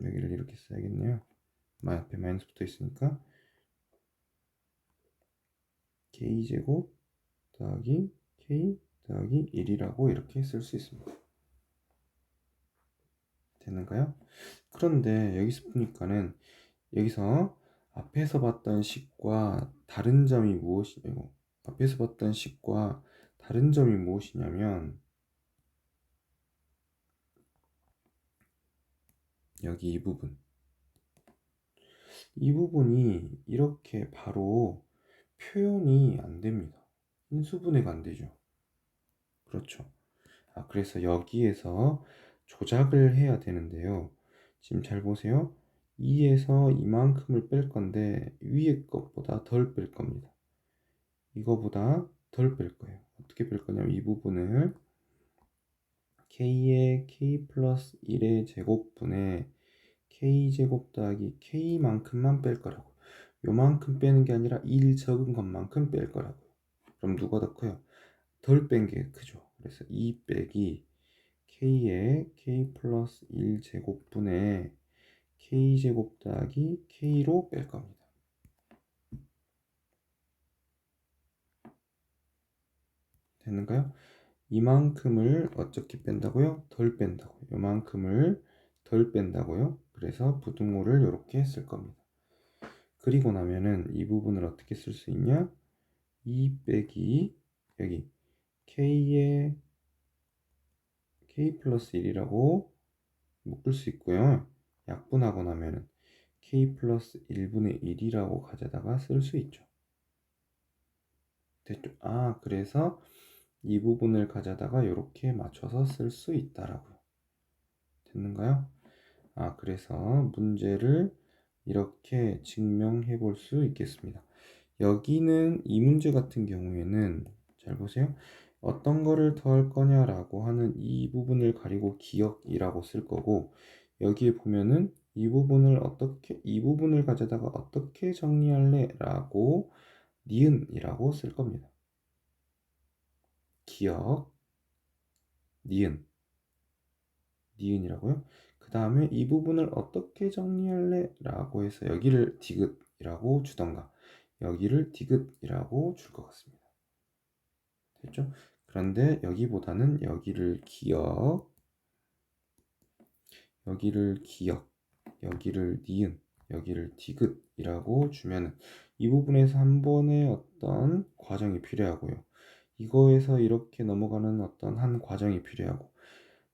여기를 이렇게 써야겠네요. 앞에 마이너스 붙어 있으니까 k제곱 더하기 k 더하기 1이라고 이렇게 쓸 수 있습니다. 되는가요? 그런데 여기서 보니까는 여기서 앞에서 봤던 식과 다른 점이 무엇이냐고. 앞에서 봤던 식과 다른 점이 무엇이냐면 여기 이 부분이 이렇게 바로 표현이 안 됩니다. 인수분해가 안 되죠. 그렇죠. 그래서 여기에서 조작을 해야 되는데요. 지금 잘 보세요. 2에서 이만큼을 뺄 건데 위에 것보다 덜 뺄 겁니다. 이거보다 덜 뺄 거예요. 어떻게 뺄 거냐면 이 부분을 k의 k 플러스 1의 제곱분의 k제곱 더하기 k만큼만 뺄 거라고. 요만큼 빼는 게 아니라 1 적은 것만큼 뺄 거라고. 그럼 누가 더 커요? 덜 뺀 게 크죠. 그래서 2 빼기 k의 k 플러스 1 제곱분의 k제곱 더하기 k로 뺄 겁니다. 됐는가요? 이만큼을 어떻게 뺀다고요? 덜 뺀다고요. 요만큼을 덜 뺀다고요. 그래서 부등호를 이렇게 쓸 겁니다. 그리고 나면은 이 부분을 어떻게 쓸 수 있냐? 2 빼기 여기 k의 k 플러스 1이라고 묶을 수 있고요. 약분하고 나면은 k 플러스 1분의 1이라고 가져다가 쓸 수 있죠. 됐죠? 그래서 이 부분을 가져다가 이렇게 맞춰서 쓸 수 있다라고요. 됐는가요? 그래서 문제를 이렇게 증명해 볼 수 있겠습니다. 여기는 이 문제 같은 경우에는 잘 보세요. 어떤 거를 더할 거냐라고 하는 이 부분을 가리고 기억이라고 쓸 거고, 여기에 보면은 이 부분을 가져다가 어떻게 정리할래라고 니은이라고 쓸 겁니다. 기억, 니은이라고요. 그 다음에 이 부분을 어떻게 정리할래? 라고 해서 여기를 디귿이라고 주던가 여기를 디귿이라고 줄 것 같습니다. 됐죠? 그런데 여기보다는 여기를 기억, 여기를 니은, 여기를 디귿이라고 주면 이 부분에서 한 번의 어떤 과정이 필요하고요. 이거에서 이렇게 넘어가는 어떤 한 과정이 필요하고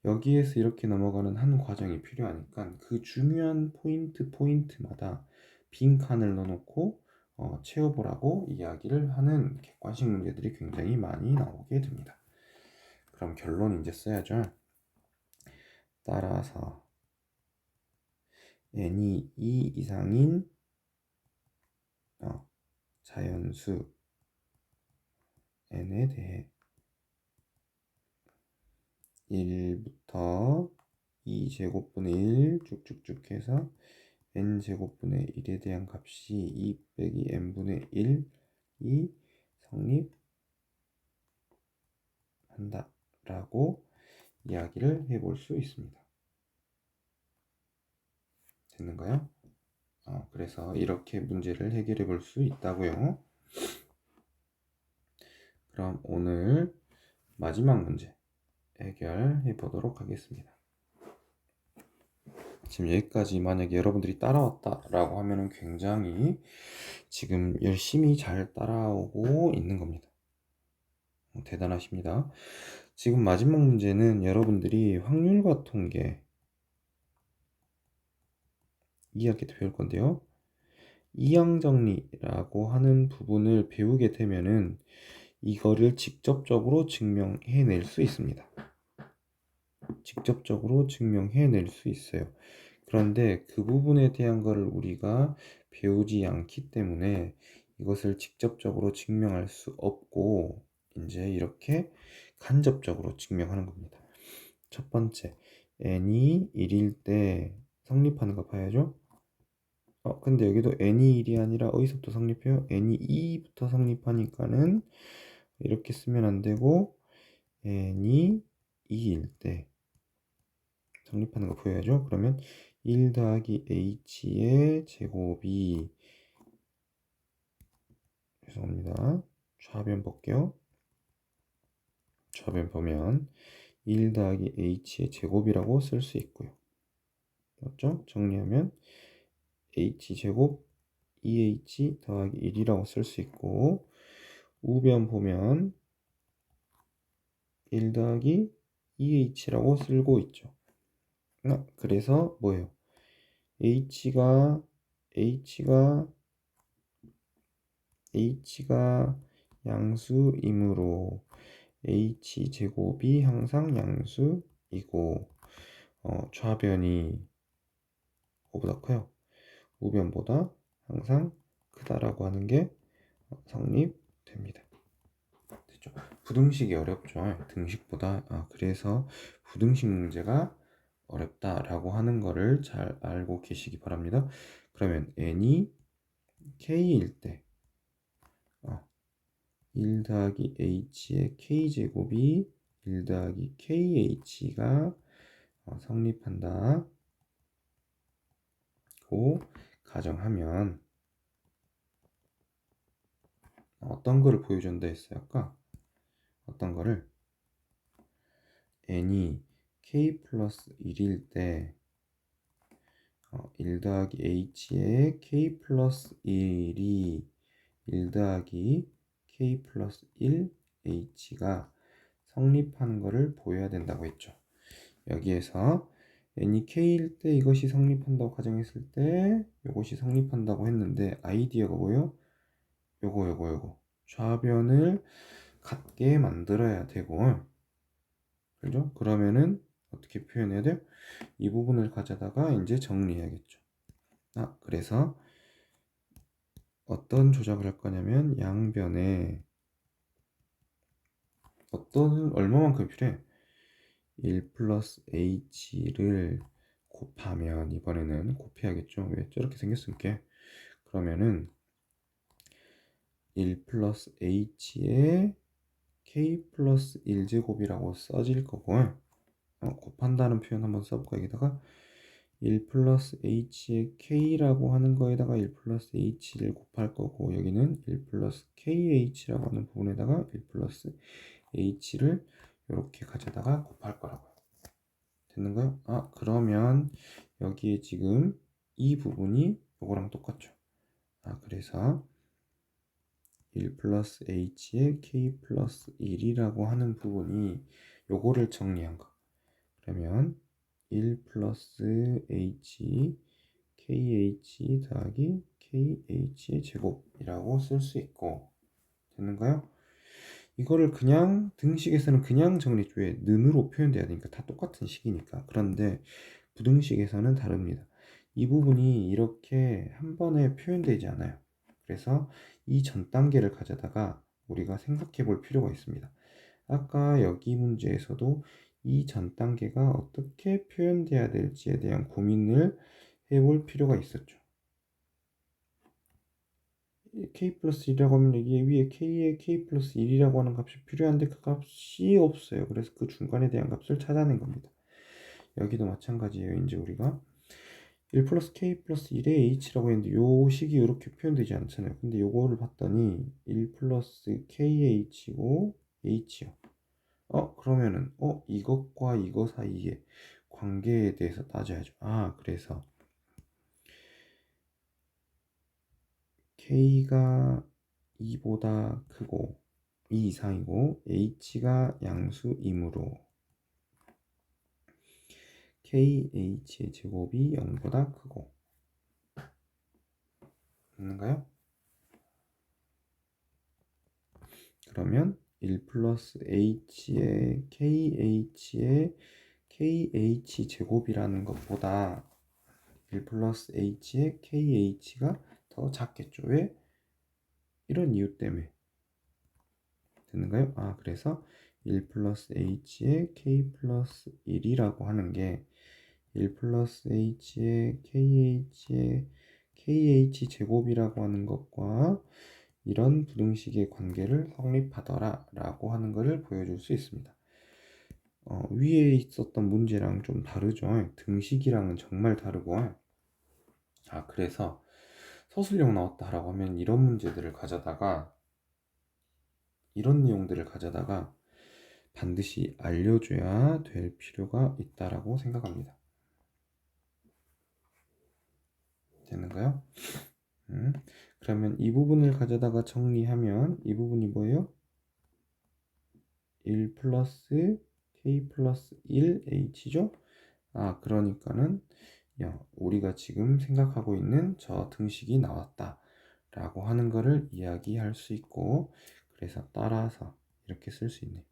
여기에서 이렇게 넘어가는 한 과정이 필요하니까 그 중요한 포인트마다 빈 칸을 넣어놓고 채워보라고 이야기를 하는 객관식 문제들이 굉장히 많이 나오게 됩니다. 그럼 결론 이제 써야죠. 따라서 n이 2 이상인 자연수 n에 대해 1부터 2제곱분의 1 쭉쭉쭉 해서 n제곱분의 1에 대한 값이 2 빼기 n분의 1이 성립한다 라고 이야기를 해볼 수 있습니다. 됐는가요? 그래서 이렇게 문제를 해결해 볼 수 있다고요. 그럼 오늘 마지막 문제 해결해 보도록 하겠습니다. 지금 여기까지 만약에 여러분들이 따라왔다라고 하면은 굉장히 지금 열심히 잘 따라오고 있는 겁니다. 대단하십니다. 지금 마지막 문제는 여러분들이 확률과 통계 2학기 때 배울 건데요. 이항정리라고 하는 부분을 배우게 되면은 이거를 직접적으로 증명해낼 수 있습니다. 직접적으로 증명해낼 수 있어요. 그런데 그 부분에 대한 거를 우리가 배우지 않기 때문에 이것을 직접적으로 증명할 수 없고 이제 이렇게 간접적으로 증명하는 겁니다. 첫 번째, n이 1일 때 성립하는 거 봐야죠. 근데 여기도 n이 1이 아니라 어디서부터 성립해요? n이 2부터 성립하니까는 이렇게 쓰면 안 되고 n이 2일 때 성립하는 거 보여야죠. 그러면 1 더하기 h의 제곱이 죄송합니다. 좌변 볼게요. 좌변 보면 1 더하기 h의 제곱이라고 쓸 수 있고요. 맞죠? 정리하면 h제곱 2h 더하기 1이라고 쓸 수 있고, 우변 보면 1 더하기 2h라고 쓰고 있죠. 그래서 뭐예요? h가 양수이므로 h제곱이 항상 양수이고, 좌변이 뭐보다 커요? 우변보다 항상 크다라고 하는 게 성립됩니다. 됐죠? 부등식이 어렵죠. 등식보다. 그래서 부등식 문제가 어렵다라고 하는 거를 잘 알고 계시기 바랍니다. 그러면 n이 k일 때 1 더하기 h의 k제곱이 1 더하기 kh가 성립한다 고 가정하면 어떤 거를 보여준다 했어요 아까? 어떤 거를? n이 k 플러스 1일 때 1 더하기 h의 k 플러스 1이 1 더하기 k 플러스 1 h가 성립하는 것을 보여야 된다고 했죠. 여기에서 n이 k일 때 이것이 성립한다고 가정했을 때 이것이 성립한다고 했는데 아이디어가 뭐예요? 요거 좌변을 같게 만들어야 되고, 그죠? 그러면은 어떻게 표현해야 돼요? 이 부분을 가져다가 이제 정리해야겠죠. 그래서 어떤 조작을 할 거냐면 양변에 얼마만큼 필요해? 1 플러스 h를 곱하면, 이번에는 곱해야겠죠. 왜 저렇게 생겼을게? 그러면은 1 플러스 h의 k 플러스 1제곱이라고 써질 거고, 곱한다는 표현 한번 써볼까? 여기다가 1 플러스 h의 k라고 하는 거에다가 1 플러스 h를 곱할 거고, 여기는 1 플러스 kh라고 하는 부분에다가 1 플러스 h를 이렇게 가져다가 곱할 거라고요. 됐는가요? 그러면 여기에 지금 이 부분이 이거랑 똑같죠. 그래서 1 플러스 h의 k 플러스 1이라고 하는 부분이 요거를 정리한 거. 그러면 1 플러스 h kh 더하기 kh의 제곱이라고 쓸 수 있고, 됐는가요? 이거를 그냥 등식에서는 그냥 정리, 왜? 는으로 표현돼야 되니까, 다 똑같은 식이니까. 그런데 부등식에서는 다릅니다. 이 부분이 이렇게 한 번에 표현되지 않아요. 그래서 이 전 단계를 가져다가 우리가 생각해 볼 필요가 있습니다. 아까 여기 문제에서도 이 전 단계가 어떻게 표현돼야 될지에 대한 고민을 해볼 필요가 있었죠. k 플러스 1이라고 하면 여기 위에 k에 k 플러스 1이라고 하는 값이 필요한데 그 값이 없어요. 그래서 그 중간에 대한 값을 찾아낸 겁니다. 여기도 마찬가지예요. 이제 우리가 1 플러스 k 플러스 1의 h라고 했는데 요 식이 이렇게 표현되지 않잖아요. 근데 요거를 봤더니 1 플러스 kh고 h요. 그러면은 이것과 이거 사이의 관계에 대해서 따져야죠. 그래서 k가 2보다 크고 2 이상이고 h가 양수이므로 kh의 제곱이 0보다 크고, 맞는가요? 그러면 1 플러스 h의 kh 제곱이라는 것보다 1 플러스 h의 kh가 더 작겠죠. 왜? 이런 이유 때문에. 됐는가요? 그래서 1 플러스 h의 k 플러스 1이라고 하는 게 1 플러스 h의 kh 제곱이라고 하는 것과 이런 부등식의 관계를 성립하더라 라고 하는 것을 보여줄 수 있습니다. 위에 있었던 문제랑 좀 다르죠. 등식이랑은 정말 다르고, 그래서 서술형 나왔다 라고 하면 이런 문제들을 가져다가, 이런 내용들을 가져다가 반드시 알려줘야 될 필요가 있다라고 생각합니다. 되는가요? 그러면 이 부분을 가져다가 정리하면 이 부분이 뭐예요? 1 플러스 k 플러스 1h죠? 그러니까는 우리가 지금 생각하고 있는 저 등식이 나왔다 라고 하는 거를 이야기할 수 있고, 그래서 따라서 이렇게 쓸 수 있네.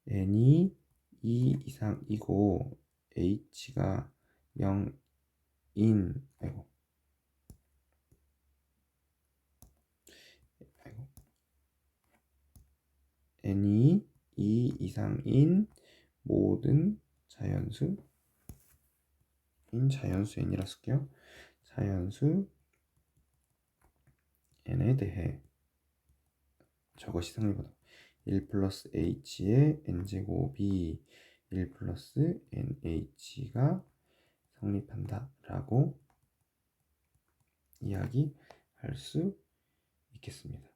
n이 2 이상이고 h가 0인 아이고 n이 2 이상인 모든 자연수 n이라 쓸게요. 자연수 n에 대해 저것이 성립하다. 1 플러스 h의 n제곱이 1 플러스 nh가 성립한다 라고 이야기할 수 있겠습니다.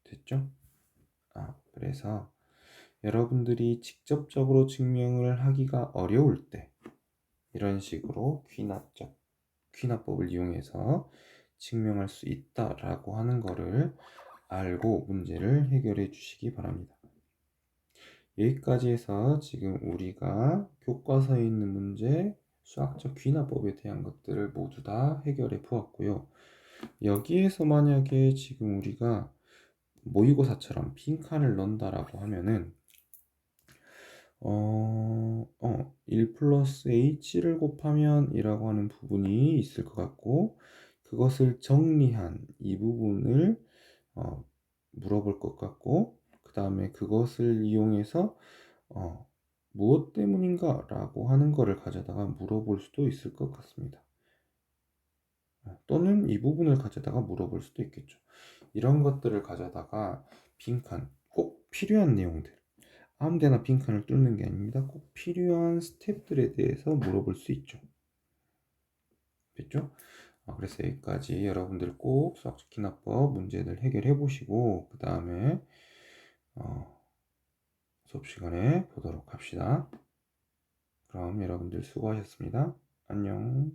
됐죠? 그래서 여러분들이 직접적으로 증명을 하기가 어려울 때 이런 식으로 귀납법을 이용해서 증명할 수 있다라고 하는 거를 알고 문제를 해결해 주시기 바랍니다. 여기까지 해서 지금 우리가 교과서에 있는 문제, 수학적 귀납법에 대한 것들을 모두 다 해결해 보았고요. 여기에서 만약에 지금 우리가 모의고사처럼 빈칸을 넣는다라고 하면은 1 플러스 h를 곱하면 이라고 하는 부분이 있을 것 같고, 그것을 정리한 이 부분을 물어볼 것 같고, 그 다음에 그것을 이용해서 무엇 때문인가 라고 하는 거를 가져다가 물어볼 수도 있을 것 같습니다. 또는 이 부분을 가져다가 물어볼 수도 있겠죠. 이런 것들을 가져다가 빈칸, 꼭 필요한 내용들, 아무데나 빈칸을 뚫는 게 아닙니다. 꼭 필요한 스텝들에 대해서 물어볼 수 있죠. 됐죠? 그래서 여기까지 여러분들 꼭 수학적 기납법 문제들 해결해 보시고, 그 다음에 수업 시간에 보도록 합시다. 그럼 여러분들 수고하셨습니다. 안녕.